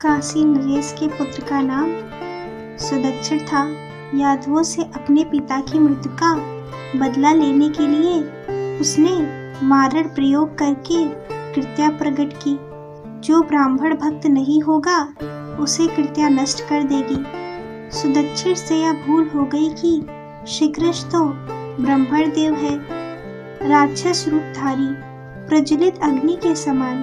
काशी नरेश के पुत्र का नाम सुदक्षिण था। यादवों से अपने पिता की मृत्यु का बदला लेने के लिए उसने मारण प्रयोग करके कृत्या प्रकट की। जो ब्राह्मण भक्त नहीं होगा उसे कृत्या नष्ट कर देगी। सुदक्षिण से यह भूल हो गई कि श्री कृष्ण तो ब्रह्मण देव है, राक्षस रूपधारी प्रज्वलित अग्नि के समान।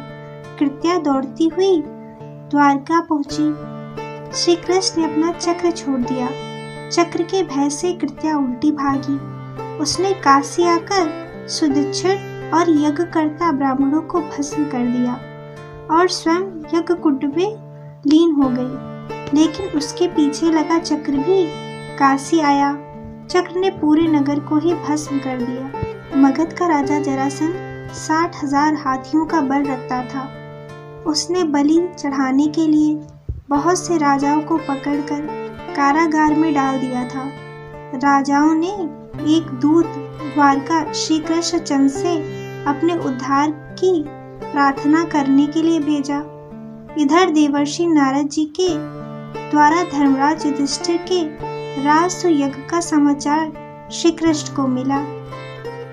कृत्या दौड़ती हुई द्वारका पहुंची। श्री कृष्ण ने अपना चक्र छोड़ दिया। चक्र के भय से कृत्या उल्टी भागी। उसने काशी आकर सुदक्षिण और यज्ञकर्ता ब्राह्मणों को भस्म कर दिया और स्वयं यज्ञ कुंड में लीन हो गई। लेकिन उसके पीछे लगा चक्र भी काशी आया। चक्र ने पूरे नगर को ही भस्म कर दिया। मगध का राजा जरासंध 60,000 हाथियों का बल रखता था। उसने बलि चढ़ाने के लिए बहुत से राजाओं को पकड़कर कारागार में डाल दिया था। राजाओं ने एक दूत द्वारका श्री कृष्ण चंद्र से अपने उद्धार की प्रार्थना करने के लिए भेजा। इधर देवर्षि नारद जी के द्वारा धर्मराज युधिष्ठिर के राजसूय यज्ञ का समाचार श्री कृष्ण को मिला।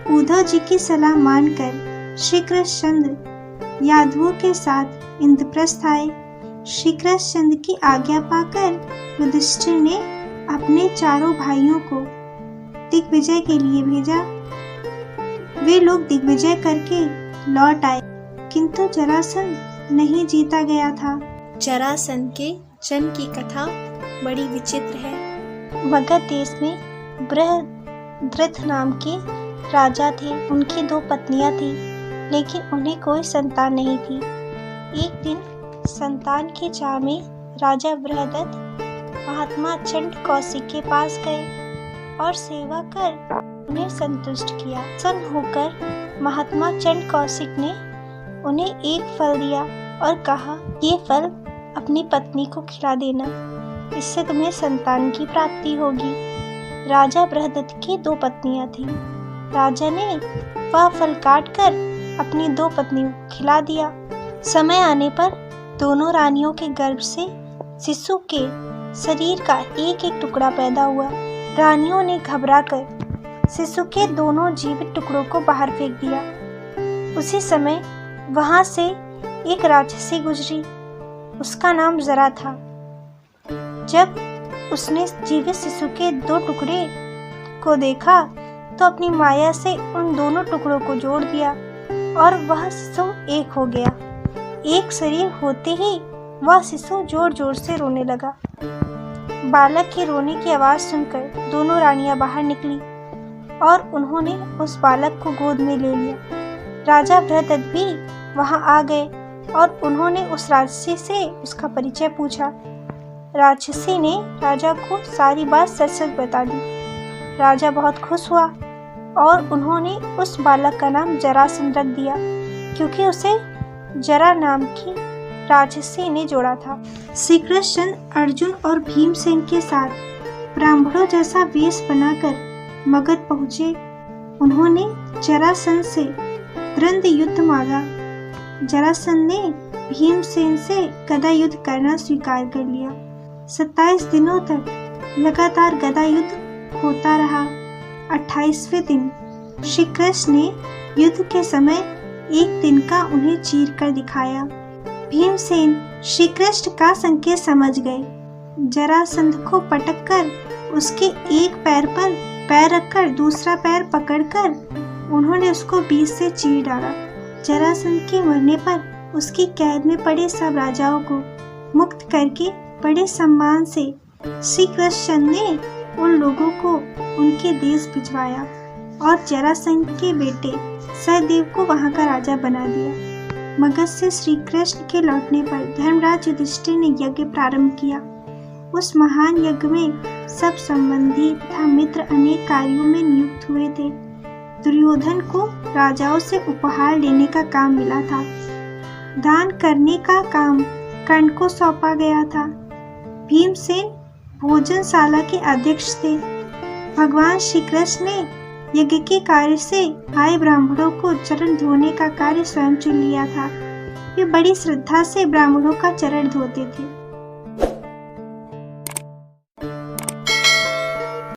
उद्धव जी की सलाह मानकर श्री कृष्ण चंद्र यादवों के साथ इंद्रप्रस्थ आए। श्री कृष्ण चंद्र की आज्ञा पाकर युधिष्ठिर ने अपने चारों भाइयों को दिग्विजय के लिए भेजा। वे लोग दिग्विजय करके लौट आए, किंतु जरासंध नहीं जीता गया था। जरासंध के जन्म की कथा बड़ी विचित्र है। मगध देश में बृहद्रथ नाम के राजा थे। उनकी 2 पत्नियां थी, लेकिन उन्हें कोई संतान नहीं थी। एक दिन संतान की चाह में राजा बृहद्रथ महात्मा चंड कौशिक के पास गए और सेवा कर उन्हें संतुष्ट किया। प्रसन्न होकर महात्मा चंड कौशिक ने उन्हें एक फल दिया और कहा, ये फल अपनी पत्नी को खिला देना, इससे तुम्हें संतान की प्राप्ति होगी। राजा बृहद्रथ की 2 पत्नियां थीं। राजा ने वह फल काट कर अपनी 2 पत्नियों को खिला दिया। समय आने पर दोनों रानियों के गर्भ से शिशु के शरीर का एक एक टुकड़ा पैदा हुआ। रानियों ने घबराकर शिशु के दोनों जीवित टुकड़ों को बाहर फेंक दिया। उसी समय वहां से एक राक्षसी गुजरी। उसका नाम जरा था। जब उसने जीवित शिशु के 2 टुकड़े को देखा तो अपनी माया से उन दोनों टुकड़ों को जोड़ दिया और वह शिशु एक हो गया। एक शरीर होते ही वह शिशु जोर जोर से रोने लगा। बालक के रोने की आवाज सुनकर दोनों रानियां बाहर निकली और उन्होंने उस बालक को गोद में ले लिया। राजा बृहद्रथ भी वहां आ गए और उन्होंने उस राक्षसी से उसका परिचय पूछा। राक्षसी ने राजा को सारी बात सच सच बता दी। राजा बहुत खुश हुआ और उन्होंने उस बालक का नाम जरासंध रख दिया, क्योंकि उसे जरा नाम की राक्षसी ने जोड़ा था। श्री कृष्ण अर्जुन और भीमसेन के साथ ब्राह्मणों जैसा वेश बनाकर मगध पहुँचे। उन्होंने जरासंध से द्वंद्व युद्ध मांगा। जरासंध ने भीमसेन से गदा युद्ध करना स्वीकार कर लिया। 27 दिनों तक लगातार गदा युद्ध होता रहा। 28वें दिन श्री कृष्ण ने युद्ध के समय एक दिन का उन्हें चीर कर दिखाया। भीमसेन श्री कृष्ण का संकेत समझ गए। जरासंध को पटक कर उसके एक पैर पर पैर रखकर दूसरा पैर पकड़कर उन्होंने उसको बीच से चीर डाला। जरासंध के मरने पर उसकी कैद में पड़े सब राजाओं को मुक्त करके बड़े सम्मान से श्री कृष्ण ने उन लोगों को उनके देश भिजवाया और जरासंध के बेटे सहदेव को वहां का राजा बना दिया। मगध से श्री कृष्ण के लौटने पर धर्मराज युधिष्ठिर ने यज्ञ प्रारंभ किया। उस महान यज्ञ में सब संबंधी तथा मित्र अनेक कार्यों में नियुक्त हुए थे। दुर्योधन को राजाओं से उपहार लेने का काम मिला था। दान करने का काम कर्ण को सौंपा गया था। भीमसेन भोजनशाला के अध्यक्ष थे। भगवान श्री कृष्ण ने यज्ञ के कार्य से आए ब्राह्मणों को चरण धोने का कार्य स्वयं चुन लिया था। वे बड़ी श्रद्धा से ब्राह्मणों का चरण धोते थे।